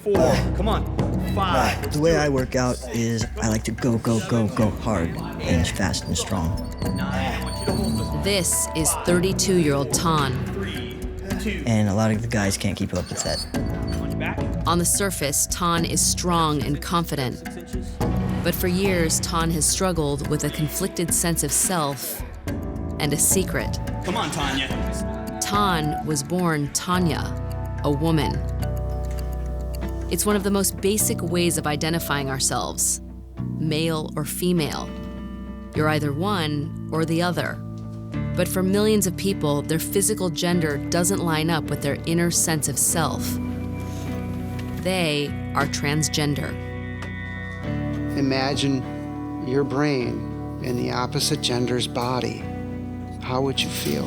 4, come on, 5. The way I work out is I like to go hard and fast and strong. 9, I want you to hold this. This is 32-year-old Tan. 3, 2, And a lot of the guys can't keep up with that. punch back. On the surface, Tan is strong and confident. 6 inches. But for years, Tan has struggled with a conflicted sense of self and a secret. Come on, Tanya. Tan was born Tanya, a woman. It's one of the most basic ways of identifying ourselves, male or female. You're either one or the other. But for millions of people, their physical gender doesn't line up with their inner sense of self. They are transgender. Imagine your brain in the opposite gender's body. How would you feel?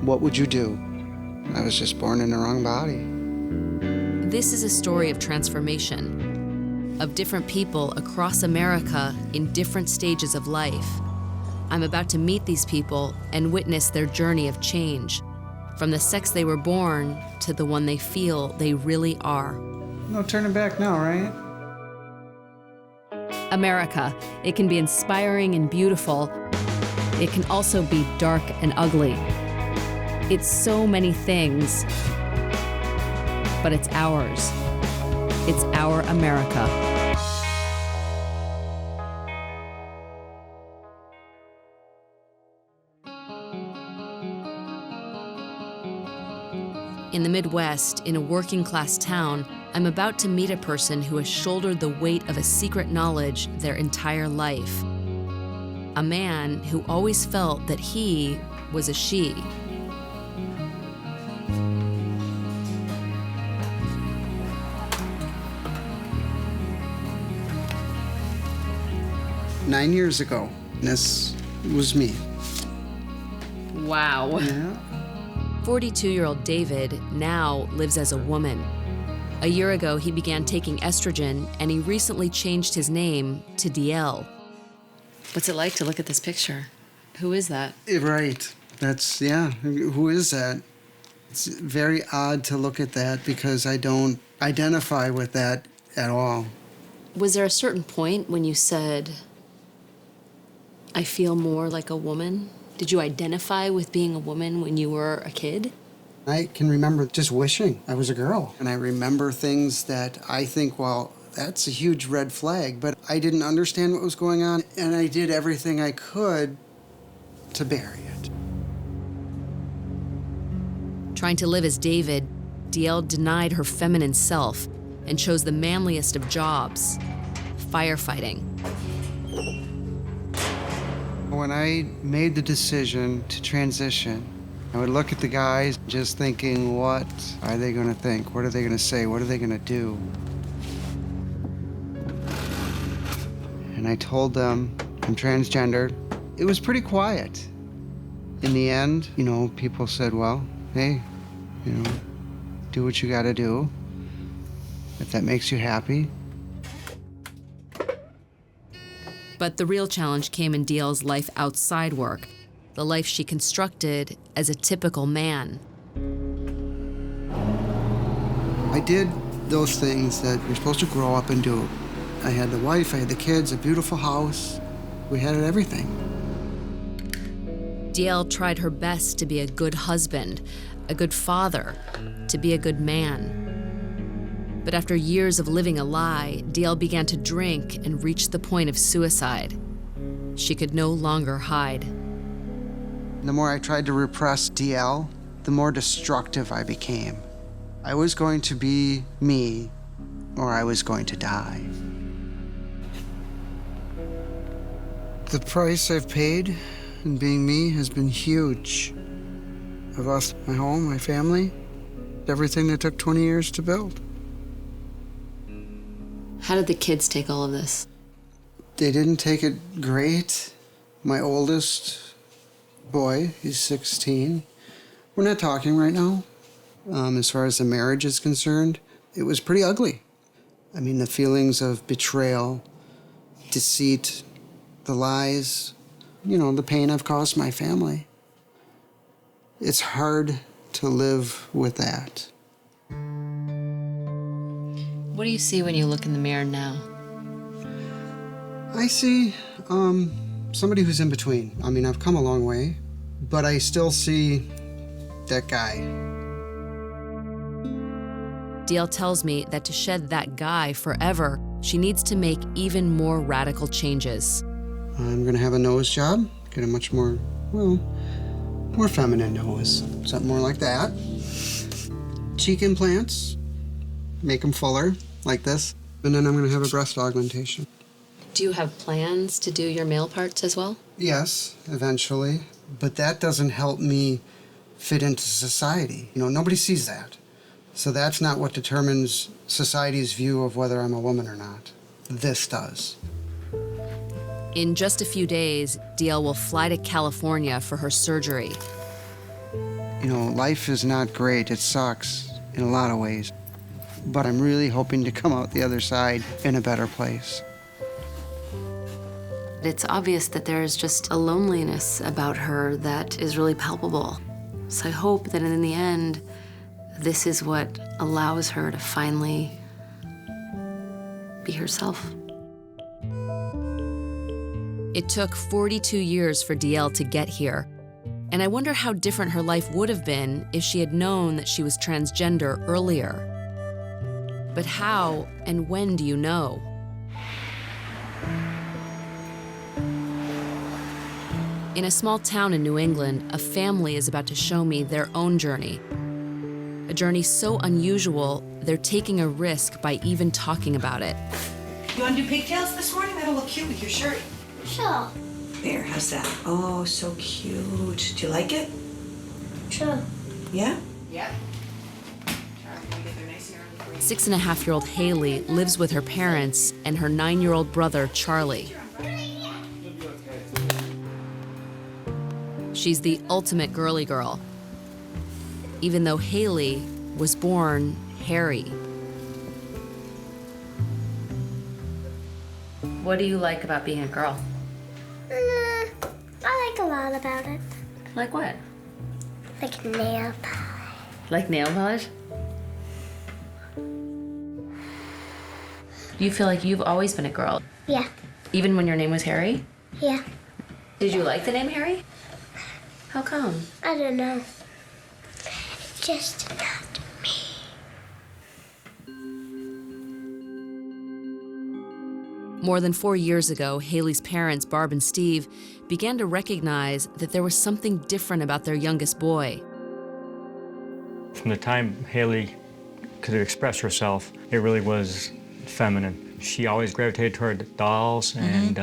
What would you do? I was just born in the wrong body. This is a story of transformation, of different people across America in different stages of life. I'm about to meet these people and witness their journey of change, from the sex they were born to the one they feel they really are. No turning back now, right? America, it can be inspiring and beautiful. It can also be dark and ugly. It's so many things, but it's ours. It's our America. In the Midwest, in a working-class town, I'm about to meet a person who has shouldered the weight of a secret knowledge their entire life. A man who always felt that he was a she. Nine years ago, this was me. Wow. Yeah. 42-year-old David now lives as a woman. A year ago, he began taking estrogen, and he recently changed his name to DL. What's it like to look at this picture? Who is that? Right. That's, yeah. Who is that? It's very odd to look at that because I don't identify with that at all. Was there a certain point when you said, I feel more like a woman? Did you identify with being a woman when you were a kid? I can remember just wishing I was a girl. And I remember things that I think, well, that's a huge red flag, but I didn't understand what was going on, and I did everything I could to bury it. Trying to live as David, DL denied her feminine self and chose the manliest of jobs, firefighting. When I made the decision to transition, I would look at the guys just thinking, what are they going to think? What are they going to say? What are they going to do? And I told them I'm transgender. It was pretty quiet. In the end, people said, well, hey, do what you got to do. If that makes you happy. But the real challenge came in DL's life outside work, the life she constructed as a typical man. I did those things that you're supposed to grow up and do. I had the wife, I had the kids, a beautiful house. We had everything. DL tried her best to be a good husband, a good father, to be a good man. But after years of living a lie, DL began to drink and reached the point of suicide. She could no longer hide. The more I tried to repress DL, the more destructive I became. I was going to be me, or I was going to die. The price I've paid in being me has been huge. I've lost my home, my family, everything that took 20 years to build. How did the kids take all of this? They didn't take it great. My oldest boy, he's 16. We're not talking right now. As far as the marriage is concerned, it was pretty ugly. I mean, the feelings of betrayal, deceit, the lies, the pain I've caused my family. It's hard to live with that. What do you see when you look in the mirror now? I see somebody who's in between. I mean, I've come a long way, but I still see that guy. DL tells me that to shed that guy forever, she needs to make even more radical changes. I'm gonna have a nose job, get a much more, well, more feminine nose. Something more like that. Cheek implants, make them fuller, like this. And then I'm gonna have a breast augmentation. Do you have plans to do your male parts as well? Yes, eventually. But that doesn't help me fit into society. You know, nobody sees that. So that's not what determines society's view of whether I'm a woman or not. This does. In just a few days, DL will fly to California for her surgery. You know, life is not great. It sucks in a lot of ways. But I'm really hoping to come out the other side in a better place. It's obvious that there's just a loneliness about her that is really palpable. So I hope that in the end, this is what allows her to finally be herself. It took 42 years for DL to get here. And I wonder how different her life would have been if she had known that she was transgender earlier. But how and when do you know? In a small town in New England, a family is about to show me their own journey. A journey so unusual, they're taking a risk by even talking about it. You want to do pigtails this morning? That'll look cute with your shirt. Sure. There, how's that? Oh, so cute. Do you like it? Sure. Yeah? Yep. 6.5-year-old Haley lives with her parents and her 9-year-old brother, Charlie. She's the ultimate girly girl, even though Haley was born hairy. What do you like about being a girl? I like a lot about it. Like what? Like nail polish. Like nail polish? Do you feel like you've always been a girl? Yeah. Even when your name was Harry? Yeah. Did you like the name Harry? How come? I don't know. It's just not me. More than 4 years ago, Haley's parents, Barb and Steve, began to recognize that there was something different about their youngest boy. From the time Haley could express herself, it really was feminine. She always gravitated toward dolls and,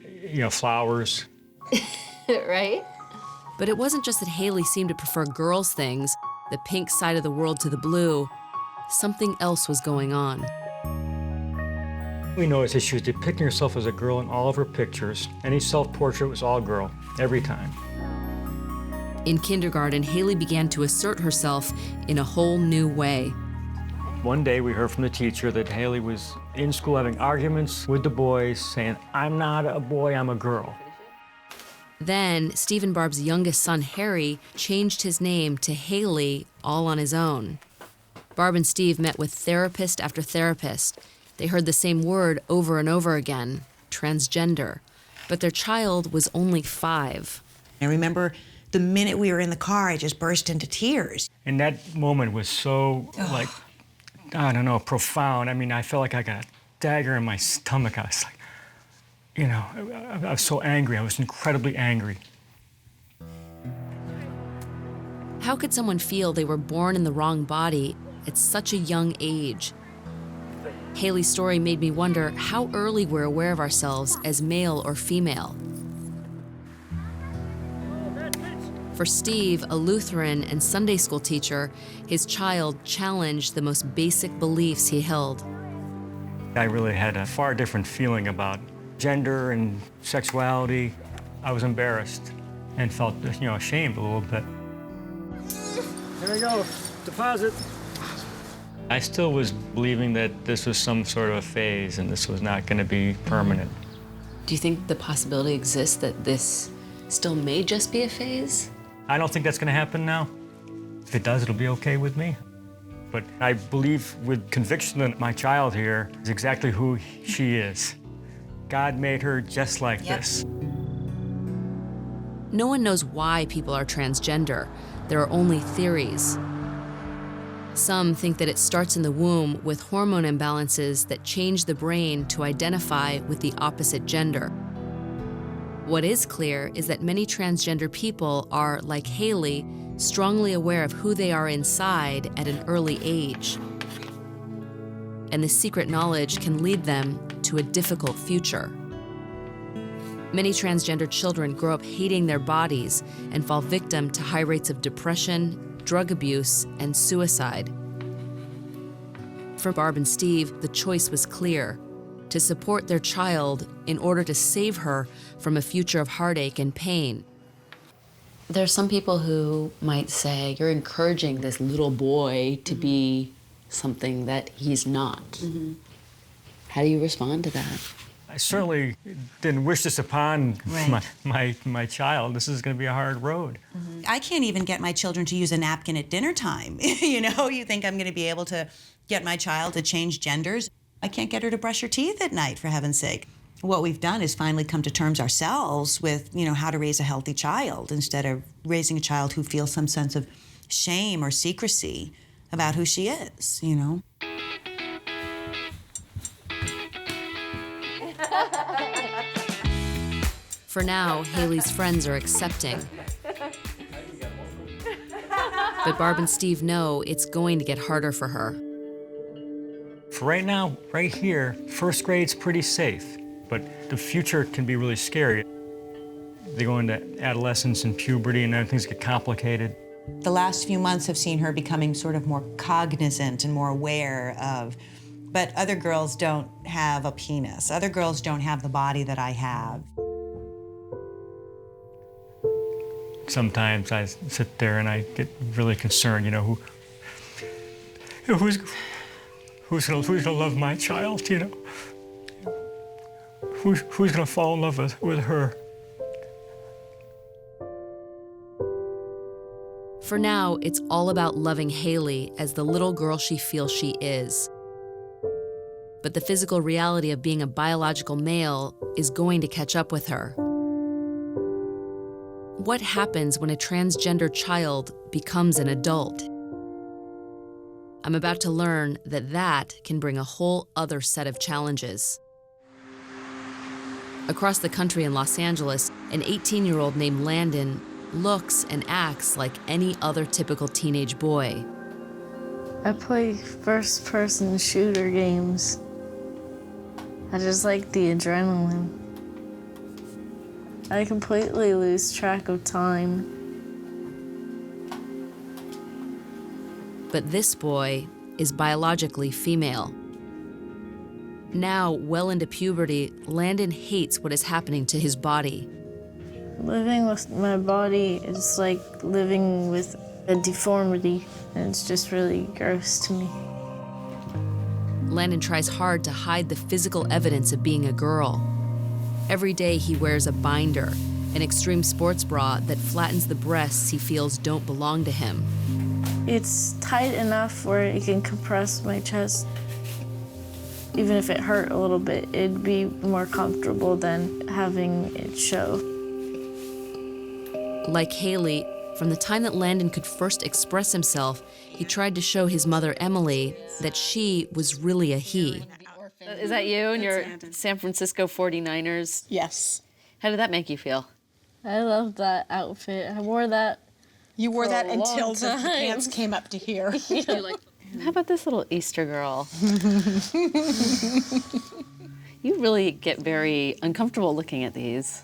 you know, flowers. Right? But it wasn't just that Haley seemed to prefer girls' things, the pink side of the world to the blue. Something else was going on. We noticed that she was depicting herself as a girl in all of her pictures. Any self-portrait was all girl, every time. In kindergarten, Haley began to assert herself in a whole new way. One day we heard from the teacher that Haley was in school having arguments with the boys, saying, "I'm not a boy, I'm a girl." Then, Steve and Barb's youngest son, Harry, changed his name to Haley all on his own. Barb and Steve met with therapist after therapist. They heard the same word over and over again, transgender. But their child was only 5. I remember the minute we were in the car, I just burst into tears. And that moment was so, like, I don't know, profound. I mean, I felt like I got a dagger in my stomach. I was like, you know, I was so angry. I was incredibly angry. How could someone feel they were born in the wrong body at such a young age? Haley's story made me wonder how early we're aware of ourselves as male or female. For Steve, a Lutheran and Sunday school teacher, his child challenged the most basic beliefs he held. I really had a far different feeling about gender and sexuality. I was embarrassed and felt, you know, ashamed a little bit. There we go, deposit. I still was believing that this was some sort of a phase and this was not going to be permanent. Do you think the possibility exists that this still may just be a phase? I don't think that's going to happen now. If it does, it'll be okay with me. but I believe with conviction that my child here is exactly who she is. God made her just like this. No one knows why people are transgender. There are only theories. Some think that it starts in the womb with hormone imbalances that change the brain to identify with the opposite gender. What is clear is that many transgender people are, like Haley, strongly aware of who they are inside at an early age. And this secret knowledge can lead them to a difficult future. Many transgender children grow up hating their bodies and fall victim to high rates of depression, drug abuse, and suicide. For Barb and Steve, the choice was clear: to support their child in order to save her from a future of heartache and pain. There are some people who might say, you're encouraging this little boy to be something that he's not. How do you respond to that? I certainly didn't wish this upon my child. This is going to be a hard road. I can't even get my children to use a napkin at dinner time. You know, you think I'm going to be able to get my child to change genders? I can't get her to brush her teeth at night, for heaven's sake. What we've done is finally come to terms ourselves with, you know, how to raise a healthy child instead of raising a child who feels some sense of shame or secrecy about who she is, you know? For now, Haley's friends are accepting. But Barb and Steve know it's going to get harder for her. For right now, right here, first grade's pretty safe, but the future can be really scary. They go into adolescence and puberty, and then things get complicated. The last few months have seen her becoming sort of more cognizant and more aware of, but other girls don't have a penis. Other girls don't have the body that I have. Sometimes I sit there and I get really concerned, you know, who's gonna love my child, you know? Who's gonna fall in love with her? For now, it's all about loving Haley as the little girl she feels she is. But the physical reality of being a biological male is going to catch up with her. What happens when a transgender child becomes an adult? I'm about to learn that can bring a whole other set of challenges. Across the country in Los Angeles, an 18-year-old named Landon looks and acts like any other typical teenage boy. I play first-person shooter games. I just like the adrenaline. I completely lose track of time. But this boy is biologically female. Now, well into puberty, Landon hates what is happening to his body. Living with my body is like living with a deformity, and it's just really gross to me. Landon tries hard to hide the physical evidence of being a girl. Every day he wears a binder, an extreme sports bra that flattens the breasts he feels don't belong to him. It's tight enough where it can compress my chest. Even if it hurt a little bit, it'd be more comfortable than having it show. Like Haley, from the time that Landon could first express himself, he tried to show his mother, Emily, that she was really a he. Is that you and your San Francisco 49ers? Yes. How did that make you feel? I love that outfit. I wore that. You wore that a until long the time. pants came up to here. You're like, how about this little Easter girl? You really get very uncomfortable looking at these.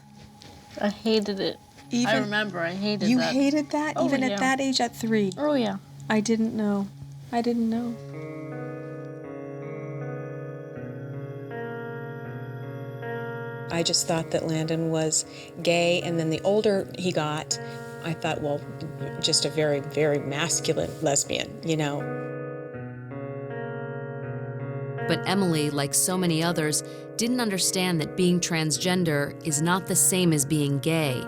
I hated it. I remember I hated You that. hated that? Oh, even yeah. at that age, at 3? Oh, yeah. I didn't know. I didn't know. I just thought that Landon was gay, and then the older he got, I thought, well, just a very, very masculine lesbian, you know. But Emily, like so many others, didn't understand that being transgender is not the same as being gay.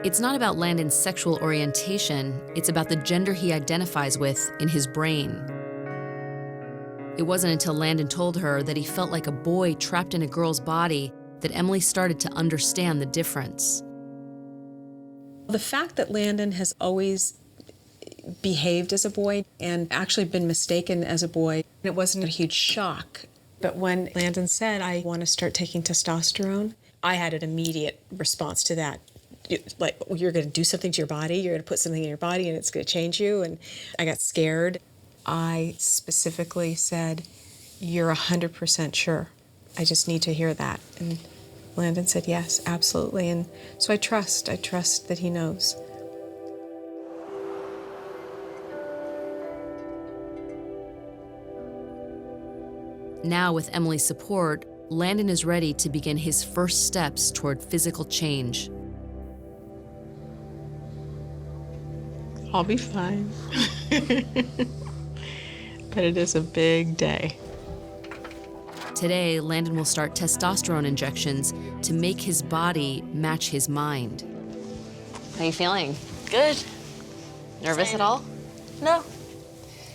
It's not about Landon's sexual orientation, it's about the gender he identifies with in his brain. It wasn't until Landon told her that he felt like a boy trapped in a girl's body that Emily started to understand the difference. The fact that Landon has always behaved as a boy and actually been mistaken as a boy, it wasn't a huge shock. But when Landon said, I want to start taking testosterone, I had an immediate response to that. Like, you're going to do something to your body, you're going to put something in your body and it's going to change you. And I got scared. I specifically said, you're 100% sure. I just need to hear that. And Landon said, yes, absolutely. And so I trust that he knows. Now, with Emily's support, Landon is ready to begin his first steps toward physical change. I'll be fine. But it is a big day. Today, Landon will start testosterone injections to make his body match his mind. How you feeling? Good. Nervous at all? No.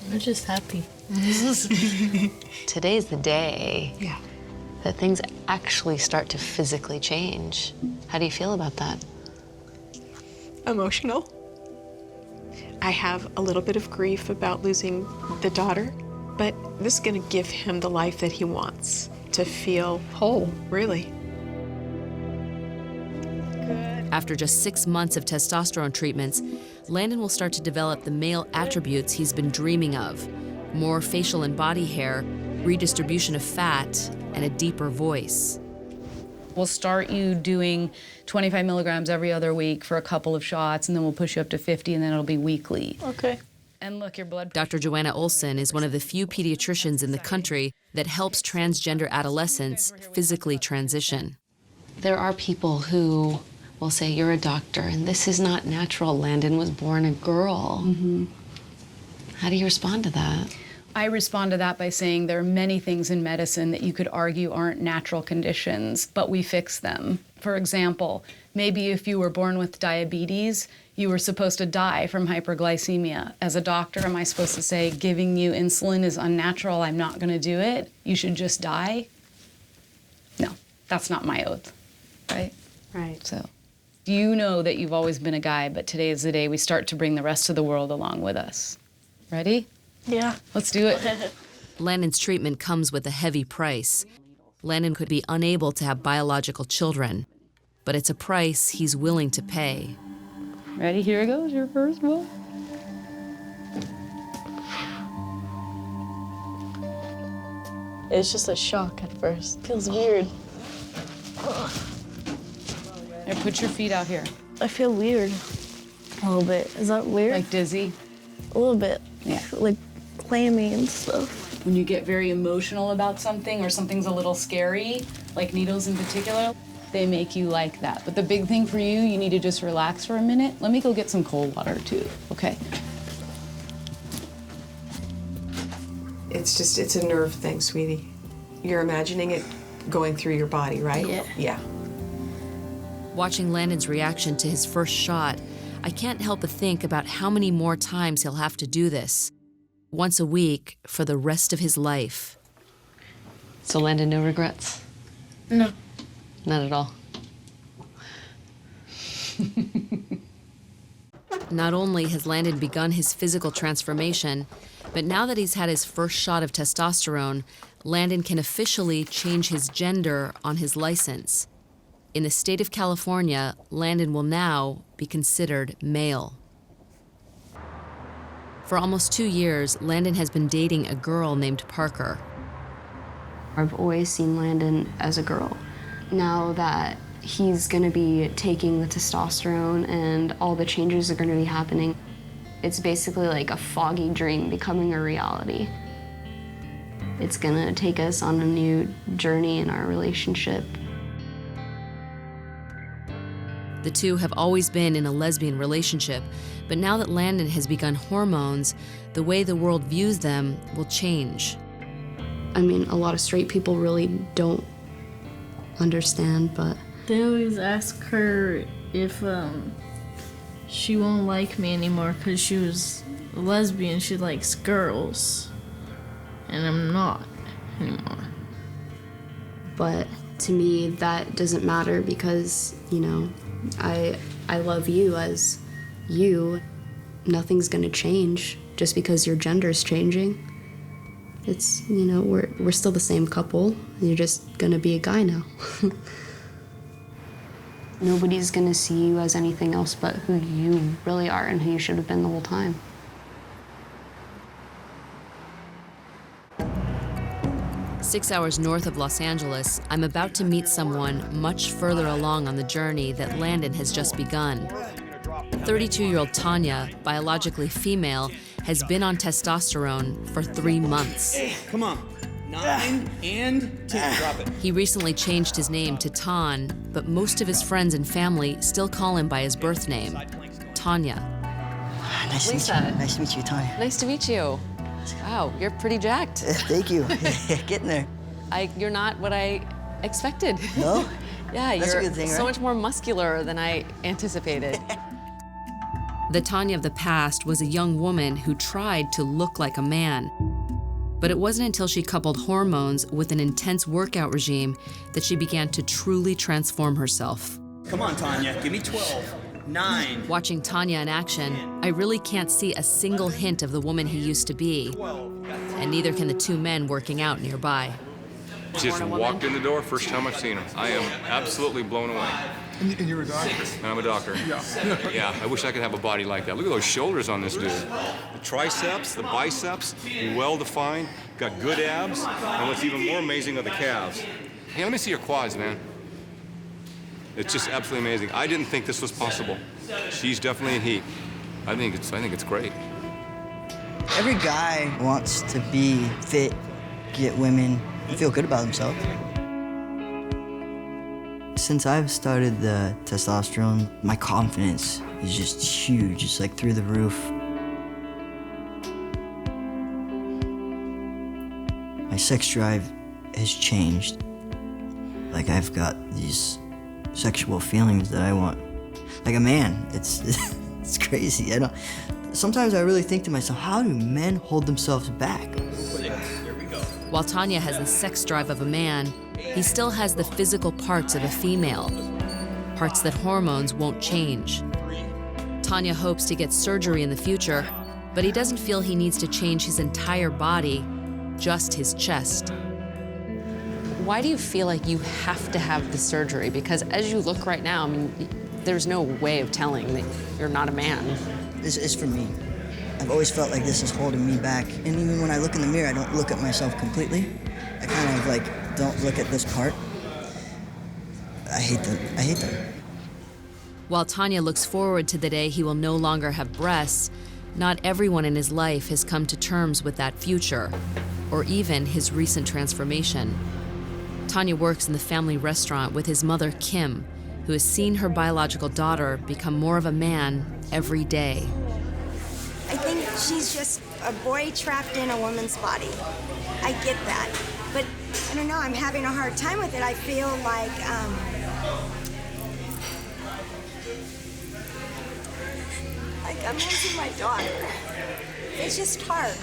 I'm just happy. Today's the day Yeah. that things actually start to physically change. How do you feel about that? Emotional. I have a little bit of grief about losing the daughter, but this is going to give him the life that he wants, to feel whole, really. After just 6 months of testosterone treatments, Landon will start to develop the male attributes he's been dreaming of: more facial and body hair, redistribution of fat, and a deeper voice. We'll start you doing 25 milligrams every other week for a couple of shots, and then we'll push you up to 50, and then it'll be weekly. Okay. And look, your blood... Dr. Joanna Olson is one of the few pediatricians in the country that helps transgender adolescents physically transition. There are people who will say, you're a doctor, and this is not natural. Landon was born a girl. Mm-hmm. How do you respond to that? I respond to that by saying there are many things in medicine that you could argue aren't natural conditions, but we fix them. For example, maybe if you were born with diabetes, you were supposed to die from hyperglycemia. As a doctor, am I supposed to say, giving you insulin is unnatural, I'm not gonna do it, you should just die? No, that's not my oath, right? Right. So, you know that you've always been a guy, but today is the day we start to bring the rest of the world along with us. Ready? Yeah. Let's do it. Landon's treatment comes with a heavy price. Landon could be unable to have biological children, but it's a price he's willing to pay. Ready? Here it goes, your first one. It's just a shock at first. Feels weird. Here, put your feet out here. I feel weird. A little bit. Is that weird? Like dizzy? A little bit. Yeah. Like clammy and stuff. When you get very emotional about something or something's a little scary, like needles in particular, they make you like that. But the big thing for you, you need to just relax for a minute. Let me go get some cold water too, okay? It's a nerve thing, sweetie. You're imagining it going through your body, right? Yeah. Yeah. Watching Landon's reaction to his first shot, I can't help but think about how many more times he'll have to do this. Once a week for the rest of his life. So Landon, no regrets? No. Not at all. Not only has Landon begun his physical transformation, but now that he's had his first shot of testosterone, Landon can officially change his gender on his license. In the state of California, Landon will now be considered male. For almost 2 years, Landon has been dating a girl named Parker. I've always seen Landon as a girl. Now that he's gonna be taking the testosterone and all the changes are gonna be happening, it's basically like a foggy dream becoming a reality. It's gonna take us on a new journey in our relationship. The two have always been in a lesbian relationship, but now that Landon has begun hormones, the way the world views them will change. I mean, a lot of straight people really don't understand, but... They always ask her if she won't like me anymore because she was a lesbian. She likes girls. And I'm not anymore. But to me, that doesn't matter because, you know, I love you as you. Nothing's gonna change just because your gender's changing. It's, you know, we're still the same couple. You're just gonna be a guy now. Nobody's gonna see you as anything else but who you really are and who you should have been the whole time. Six hours north of Los Angeles, I'm about to meet someone much further along on the journey that Landon has just begun. 32-year-old Tanya, biologically female, has been on testosterone for 3 months. Hey, come on. 9 and 10. Drop it. He recently changed his name to Tan, but most of his friends and family still call him by his birth name, Tanya. Nice Lisa. to meet you. Nice to meet you, Tanya. Nice to meet you. Wow, you're pretty jacked. Thank you. Getting there. You're not what I expected. No? Yeah, That's you're a good thing, so right? much more muscular than I anticipated. The Tanya of the past was a young woman who tried to look like a man. But it wasn't until she coupled hormones with an intense workout regime that she began to truly transform herself. Come on, Tanya. Give me 12. 9. Watching Tanya in action, I really can't see a single hint of the woman he used to be. And neither can the two men working out nearby. Just walked in the door, first time I've seen him. I am absolutely blown away. And you're a doctor? And I'm a doctor. Yeah. Yeah, I wish I could have a body like that. Look at those shoulders on this dude. The triceps, the biceps, well-defined, got good abs, and what's even more amazing are the calves. Hey, let me see your quads, man. It's just absolutely amazing. I didn't think this was possible. She's definitely in heat. I think it's great. Every guy wants to be fit, get women, and feel good about himself. Since I've started the testosterone, my confidence is just huge. It's like through the roof. My sex drive has changed. Like I've got these sexual feelings that I want, like a man. It's crazy. Sometimes I really think to myself, how do men hold themselves back? While Tanya has the sex drive of a man, he still has the physical parts of a female, parts that hormones won't change. Tanya hopes to get surgery in the future, but he doesn't feel he needs to change his entire body, just his chest. Why do you feel like you have to have the surgery? Because as you look right now, I mean, there's no way of telling that you're not a man. This is for me. I've always felt like this is holding me back. And even when I look in the mirror, I don't look at myself completely. I kind of like don't look at this part. I hate them. While Tanya looks forward to the day he will no longer have breasts, not everyone in his life has come to terms with that future, or even his recent transformation. Tanya works in the family restaurant with his mother, Kim, who has seen her biological daughter become more of a man every day. I think she's just a boy trapped in a woman's body. I get that. But I don't know, I'm having a hard time with it. I feel like, I'm losing my daughter. It's just hard.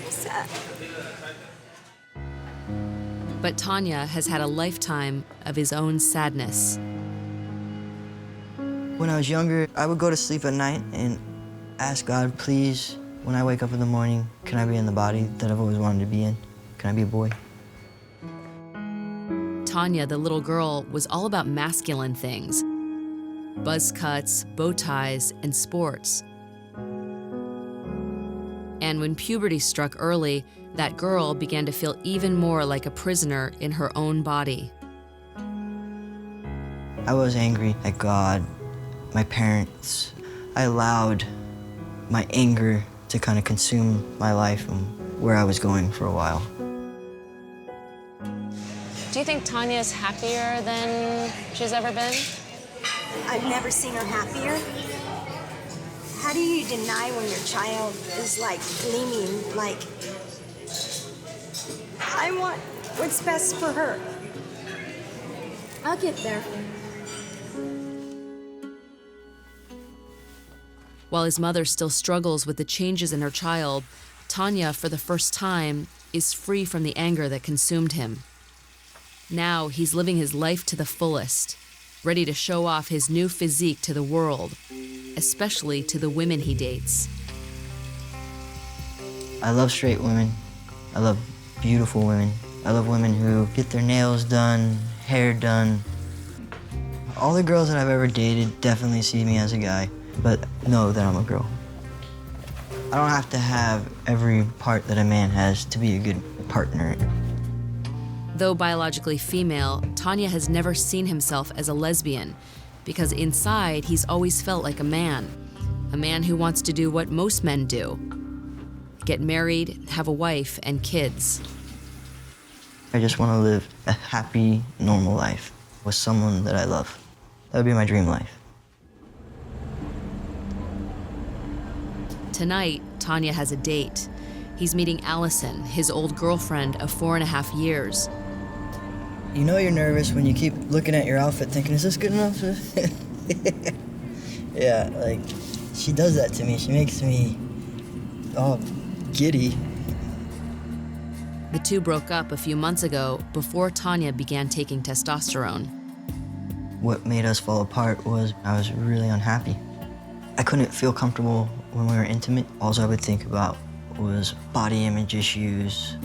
It's sad. But Tanya has had a lifetime of his own sadness. When I was younger, I would go to sleep at night and ask God, please, when I wake up in the morning, can I be in the body that I've always wanted to be in? Can I be a boy? Tanya, the little girl, was all about masculine things. Buzz cuts, bow ties, and sports. And when puberty struck early, that girl began to feel even more like a prisoner in her own body. I was angry at God, my parents. I allowed my anger to kind of consume my life and where I was going for a while. Do you think Tanya's happier than she's ever been? I've never seen her happier. How do you deny when your child is like gleaming, like, I want what's best for her? I'll get there. While his mother still struggles with the changes in her child, Tanya, for the first time, is free from the anger that consumed him. Now he's living his life to the fullest, ready to show off his new physique to the world, especially to the women he dates. I love straight women. I love beautiful women. I love women who get their nails done, hair done. All the girls that I've ever dated definitely see me as a guy, but know that I'm a girl. I don't have to have every part that a man has to be a good partner. Though biologically female, Tanya has never seen himself as a lesbian because inside he's always felt like a man who wants to do what most men do: get married, have a wife, and kids. I just want to live a happy, normal life with someone that I love. That would be my dream life. Tonight, Tanya has a date. He's meeting Allison, his old girlfriend of 4.5 years. You know you're nervous when you keep looking at your outfit thinking, is this good enough? Yeah, like, she does that to me. She makes me all giddy. The two broke up a few months ago before Tanya began taking testosterone. What made us fall apart was I was really unhappy. I couldn't feel comfortable when we were intimate. All I would think about was body image issues.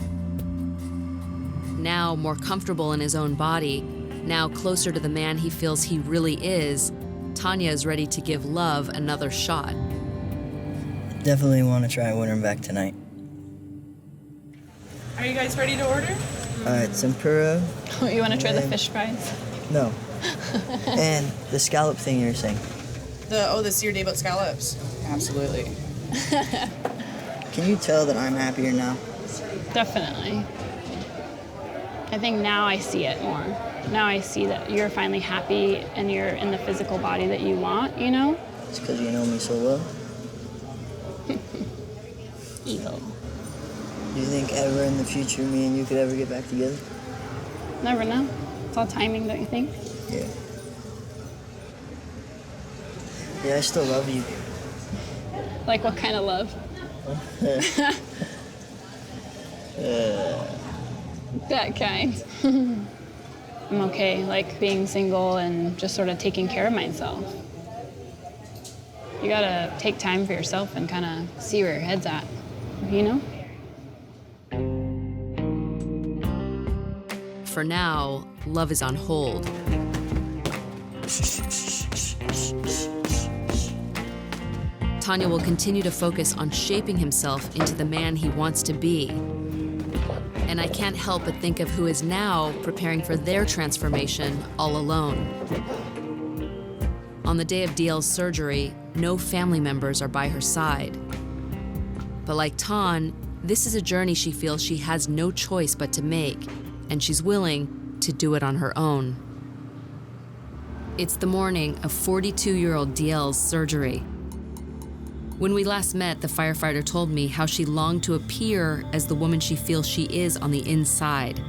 Now more comfortable in his own body, now closer to the man he feels he really is, Tanya is ready to give love another shot. Definitely want to try winning back tonight. Are you guys ready to order? All right, tempura. Oh, you want to try the fish fries? No. And the scallop thing you were saying. The seared day boat scallops. Absolutely. Can you tell that I'm happier now? Definitely. I think now I see it more. Now I see that you're finally happy and you're in the physical body that you want, you know? It's because you know me so well. Evil. Do you think ever in the future me and you could ever get back together? Never know. It's all timing, don't you think? Yeah. Yeah, I still love you. Like what kind of love? That kind. I'm okay, like being single and just sort of taking care of myself. You gotta take time for yourself and kind of see where your head's at, you know? For now, love is on hold. Tanya will continue to focus on shaping himself into the man he wants to be. And I can't help but think of who is now preparing for their transformation all alone. On the day of DL's surgery, no family members are by her side. But like Tan, this is a journey she feels she has no choice but to make, and she's willing to do it on her own. It's the morning of 42-year-old DL's surgery. When we last met, the firefighter told me how she longed to appear as the woman she feels she is on the inside.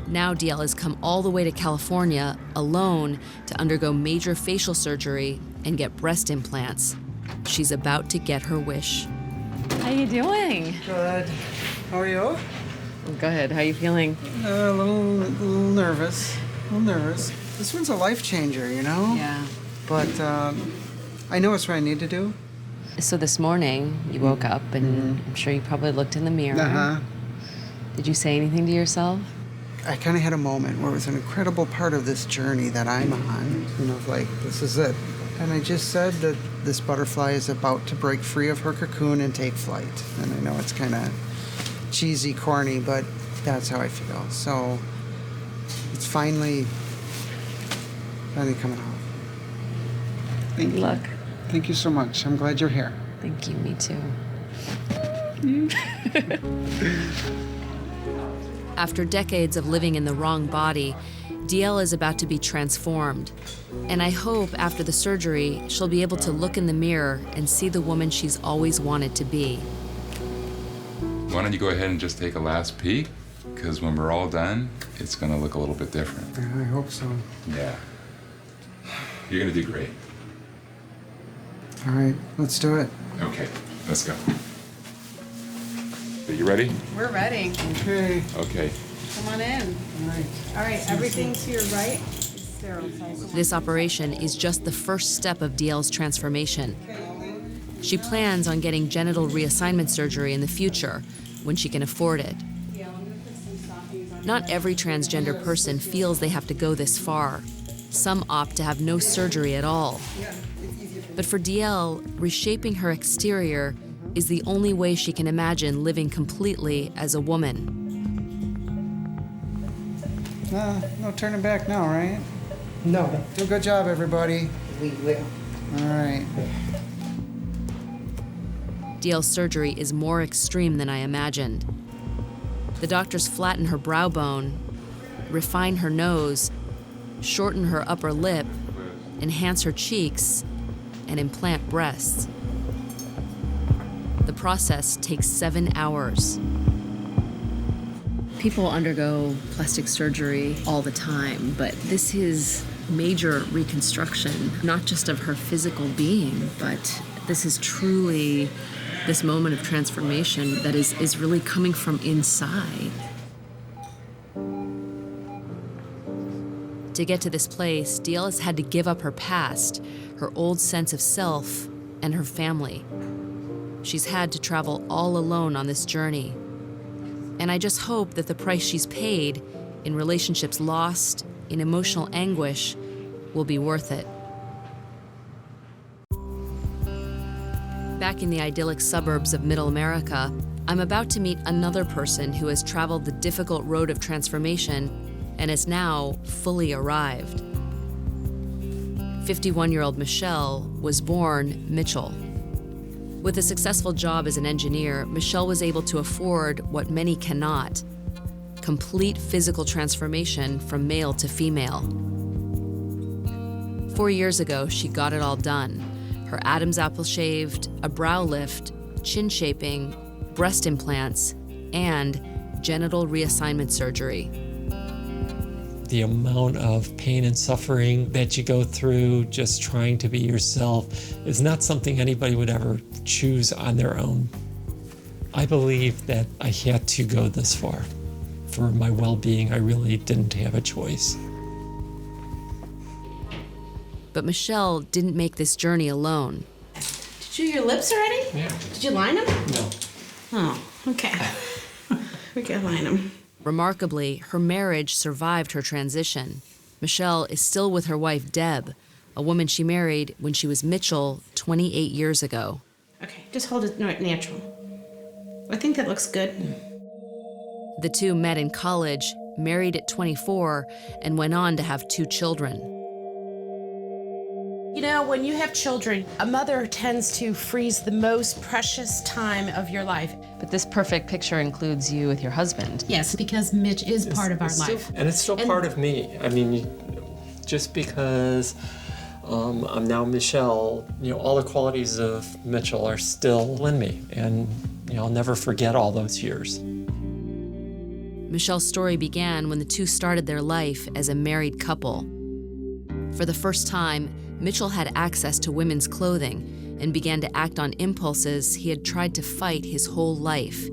Now DL has come all the way to California alone to undergo major facial surgery and get breast implants. She's about to get her wish. How you doing? Good. How are you? Good. How you feeling? A little nervous. A little nervous. This one's a life changer, you know? Yeah. But I know it's what I need to do. So this morning, you woke up, and I'm sure you probably looked in the mirror. Uh-huh. Did you say anything to yourself? I kind of had a moment where it was an incredible part of this journey that I'm on. You know, like, this is it. And I just said that this butterfly is about to break free of her cocoon and take flight. And I know it's kind of cheesy, corny, but that's how I feel. So it's finally coming off. Good luck. Thank you so much. I'm glad you're here. Thank you. Me too. After decades of living in the wrong body, DL is about to be transformed. And I hope after the surgery, she'll be able to look in the mirror and see the woman she's always wanted to be. Why don't you go ahead and just take a last peek? Because when we're all done, it's going to look a little bit different. I hope so. Yeah. You're going to do great. All right, let's do it. Okay, let's go. Are you ready? We're ready. Okay. Okay. Come on in. All right, everything to your right is sterilized. This operation is just the first step of DL's transformation. She plans on getting genital reassignment surgery in the future when she can afford it. Not every transgender person feels they have to go this far. Some opt to have no surgery at all. But for DL, reshaping her exterior is the only way she can imagine living completely as a woman. No turning back now, right? No. Do a good job, everybody. We will. All right. DL's surgery is more extreme than I imagined. The doctors flatten her brow bone, refine her nose, shorten her upper lip, enhance her cheeks, and implant breasts. The process takes 7 hours. People undergo plastic surgery all the time, but this is major reconstruction, not just of her physical being, but this is truly this moment of transformation that is really coming from inside. To get to this place, DL has had to give up her past, her old sense of self, and her family. She's had to travel all alone on this journey. And I just hope that the price she's paid, in relationships lost, in emotional anguish, will be worth it. Back in the idyllic suburbs of Middle America, I'm about to meet another person who has traveled the difficult road of transformation and has now fully arrived. 51-year-old Michelle was born Mitchell. With a successful job as an engineer, Michelle was able to afford what many cannot: complete physical transformation from male to female. 4 years ago, she got it all done. Her Adam's apple shaved, a brow lift, chin shaping, breast implants, and genital reassignment surgery. The amount of pain and suffering that you go through just trying to be yourself is not something anybody would ever choose on their own. I believe that I had to go this far. For my well-being, I really didn't have a choice. But Michelle didn't make this journey alone. Did you do your lips already? Yeah. Did you line them? No. Oh, okay. We can line them. Remarkably, her marriage survived her transition. Michelle is still with her wife, Deb, a woman she married when she was Mitchell 28 years ago. Okay, just hold it natural. I think that looks good. The two met in college, married at 24, and went on to have 2 children. You know, when you have children, a mother tends to freeze the most precious time of your life. But this perfect picture includes you with your husband. Yes, because Mitch is part of our life. And it's still part of me. I mean, just because I'm now Michelle, all the qualities of Mitchell are still in me. And, I'll never forget all those years. Michelle's story began when the two started their life as a married couple. For the first time, Mitchell had access to women's clothing and began to act on impulses he had tried to fight his whole life.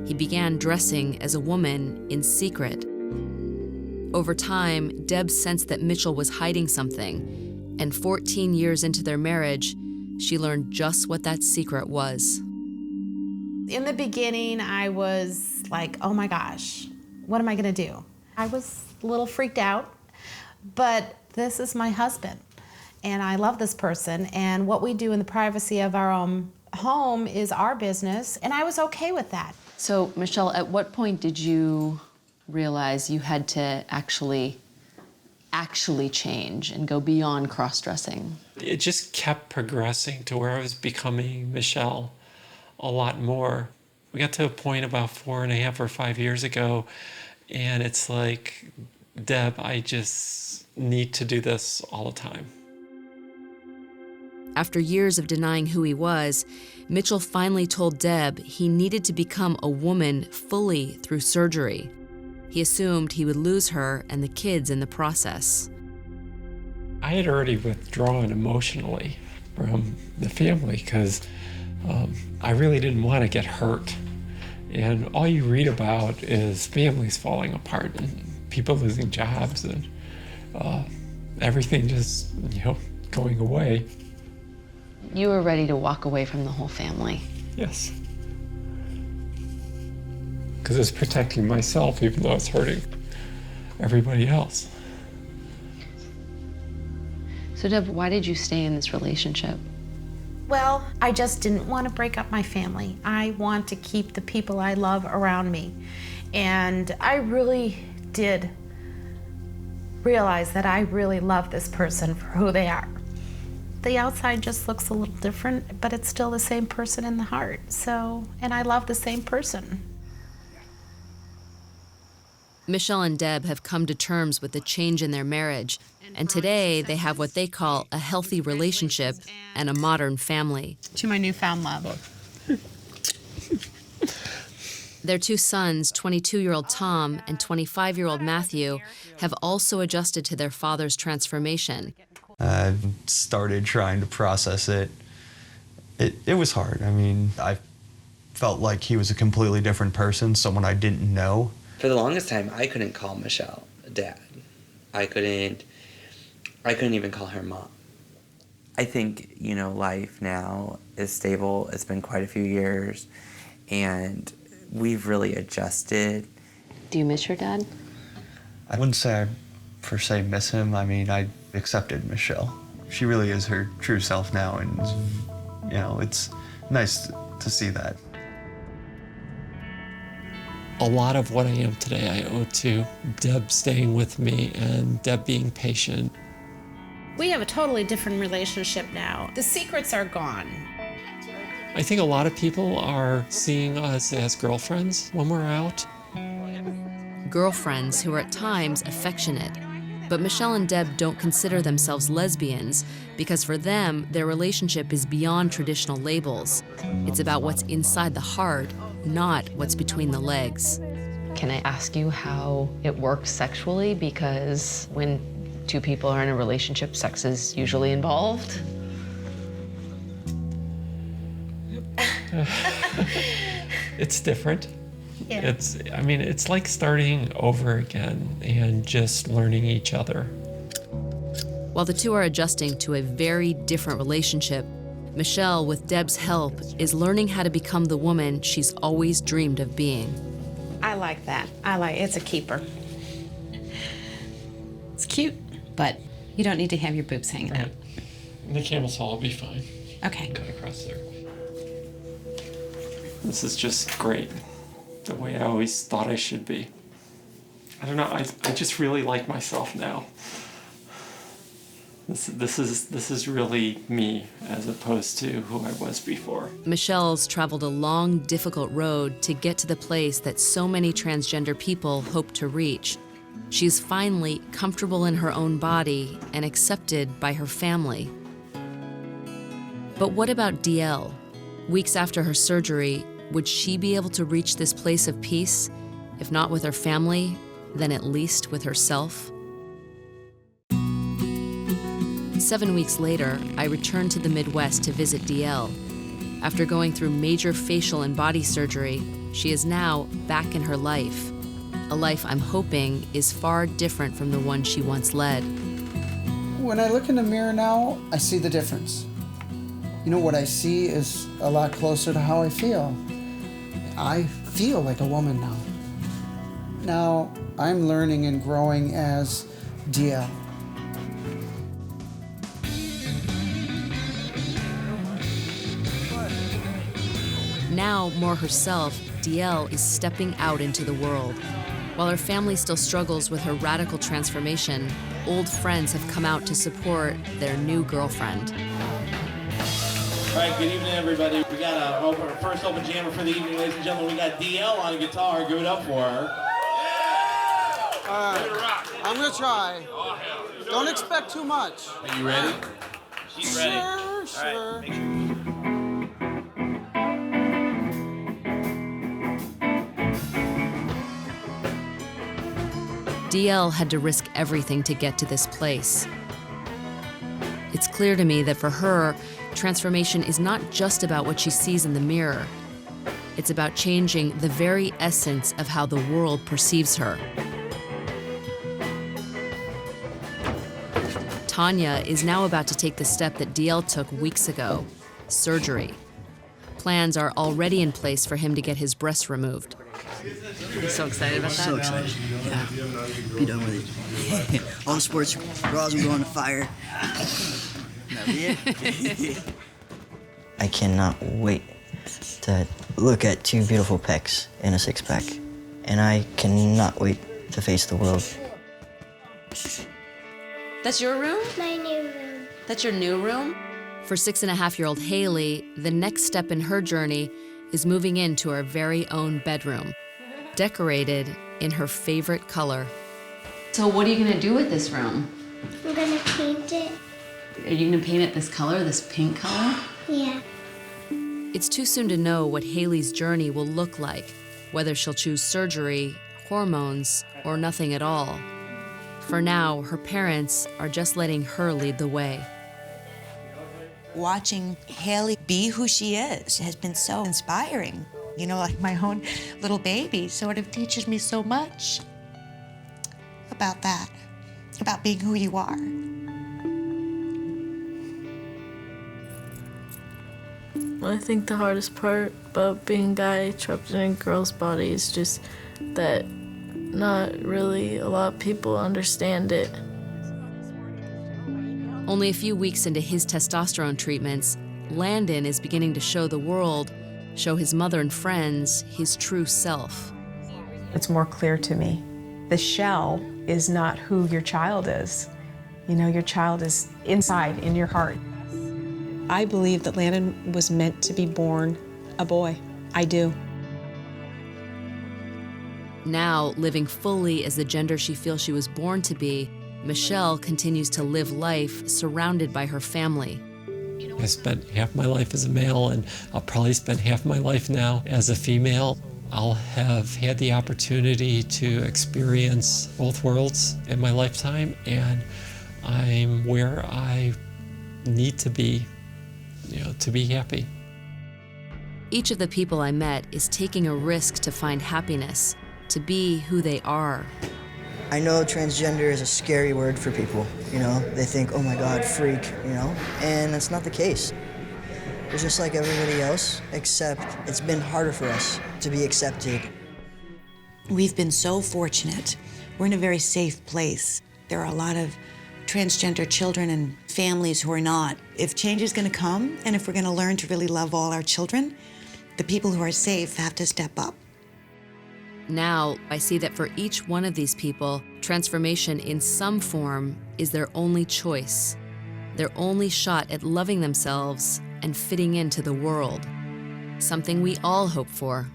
He began dressing as a woman in secret. Over time, Deb sensed that Mitchell was hiding something, and 14 years into their marriage, she learned just what that secret was. In the beginning, I was like, oh my gosh, what am I gonna do? I was a little freaked out, but this is my husband. And I love this person, and what we do in the privacy of our own home is our business, and I was okay with that. So, Michelle, at what point did you realize you had to actually change and go beyond cross-dressing? It just kept progressing to where I was becoming Michelle a lot more. We got to a point about 4.5 or 5 years ago, and it's like, Deb, I just need to do this all the time. After years of denying who he was, Mitchell finally told Deb he needed to become a woman fully through surgery. He assumed he would lose her and the kids in the process. I had already withdrawn emotionally from the family because I really didn't want to get hurt. And all you read about is families falling apart and people losing jobs and everything just, going away. You were ready to walk away from the whole family. Yes. Because it's protecting myself even though it's hurting everybody else. So Deb, why did you stay in this relationship? Well, I just didn't want to break up my family. I want to keep the people I love around me. And I really did realize that I really love this person for who they are. The outside just looks a little different, but it's still the same person in the heart. And I love the same person. Michelle and Deb have come to terms with the change in their marriage, and today they have what they call a healthy relationship and a modern family. To my newfound love. Their two sons, 22-year-old Tom and 25-year-old Matthew, have also adjusted to their father's transformation. I started trying to process it. It was hard. I mean, I felt like he was a completely different person, someone I didn't know. For the longest time, I couldn't call Michelle dad. I couldn't even call her mom. I think, life now is stable. It's been quite a few years, and we've really adjusted. Do you miss your dad? I wouldn't say I per se miss him. I mean, I accepted Michelle. She really is her true self now, and, it's nice to see that. A lot of what I am today I owe to Deb staying with me and Deb being patient. We have a totally different relationship now. The secrets are gone. I think a lot of people are seeing us as girlfriends when we're out. Girlfriends who are at times affectionate. But Michelle and Deb don't consider themselves lesbians because for them, their relationship is beyond traditional labels. It's about what's inside the heart, not what's between the legs. Can I ask you how it works sexually? Because when two people are in a relationship, sex is usually involved. It's different. Yeah. It's like starting over again and just learning each other. While the two are adjusting to a very different relationship, Michelle, with Deb's help, is learning how to become the woman she's always dreamed of being. I like that. It's a keeper. It's cute, but you don't need to have your boobs hanging out. The camel saw will be fine. Okay. Cut across there. This is just great. The way I always thought I should be. I don't know, I just really like myself now. This is really me as opposed to who I was before. Michelle's traveled a long, difficult road to get to the place that so many transgender people hope to reach. She's finally comfortable in her own body and accepted by her family. But what about DL? Weeks after her surgery, would she be able to reach this place of peace? If not with her family, then at least with herself? 7 weeks later, I returned to the Midwest to visit DL. After going through major facial and body surgery, she is now back in her life. A life I'm hoping is far different from the one she once led. When I look in the mirror now, I see the difference. What I see is a lot closer to how I feel. I feel like a woman now. Now, I'm learning and growing as DL. Now, more herself, DL is stepping out into the world. While her family still struggles with her radical transformation, old friends have come out to support their new girlfriend. All right, good evening, everybody. We got our first open jammer for the evening, ladies and gentlemen. We got DL on guitar. Give it up for her. All right, I'm gonna try. Don't expect too much. Are you ready? She's ready. Sure. All right, DL had to risk everything to get to this place. It's clear to me that for her, transformation is not just about what she sees in the mirror. It's about changing the very essence of how the world perceives her. Tanya is now about to take the step that DL took weeks ago, surgery. Plans are already in place for him to get his breasts removed. You're so excited about that? So excited. Yeah. Be done with it. All the sports bras will go on the fire. That'll be it. I cannot wait to look at two beautiful pecs and a six-pack. And I cannot wait to face the world. That's your room? My new room. That's your new room? For 6.5-year-old Haley, the next step in her journey is moving into her very own bedroom, decorated in her favorite color. So what are you gonna do with this room? I'm gonna paint it. Are you gonna paint it this color, this pink color? Yeah. It's too soon to know what Haley's journey will look like, whether she'll choose surgery, hormones, or nothing at all. For now, her parents are just letting her lead the way. Watching Haley be who she is has been so inspiring. You know, like my own little baby sort of teaches me so much about that, about being who you are. I think the hardest part about being a guy trapped in a girl's body is just that not really a lot of people understand it. Only a few weeks into his testosterone treatments, Landon is beginning to show the world, show his mother and friends, his true self. It's more clear to me. The shell is not who your child is. You know, your child is inside, in your heart. I believe that Landon was meant to be born a boy. I do. Now, living fully as the gender she feels she was born to be, Michelle continues to live life surrounded by her family. I spent half my life as a male, and I'll probably spend half my life now as a female. I'll have had the opportunity to experience both worlds in my lifetime, and I'm where I need to be, to be happy. Each of the people I met is taking a risk to find happiness, to be who they are. I know transgender is a scary word for people, They think, oh my God, freak, And that's not the case. We're just like everybody else, except it's been harder for us to be accepted. We've been so fortunate. We're in a very safe place. There are a lot of transgender children and families who are not. If change is going to come, and if we're going to learn to really love all our children, the people who are safe have to step up. Now, I see that for each one of these people, transformation in some form is their only choice, their only shot at loving themselves and fitting into the world, something we all hope for.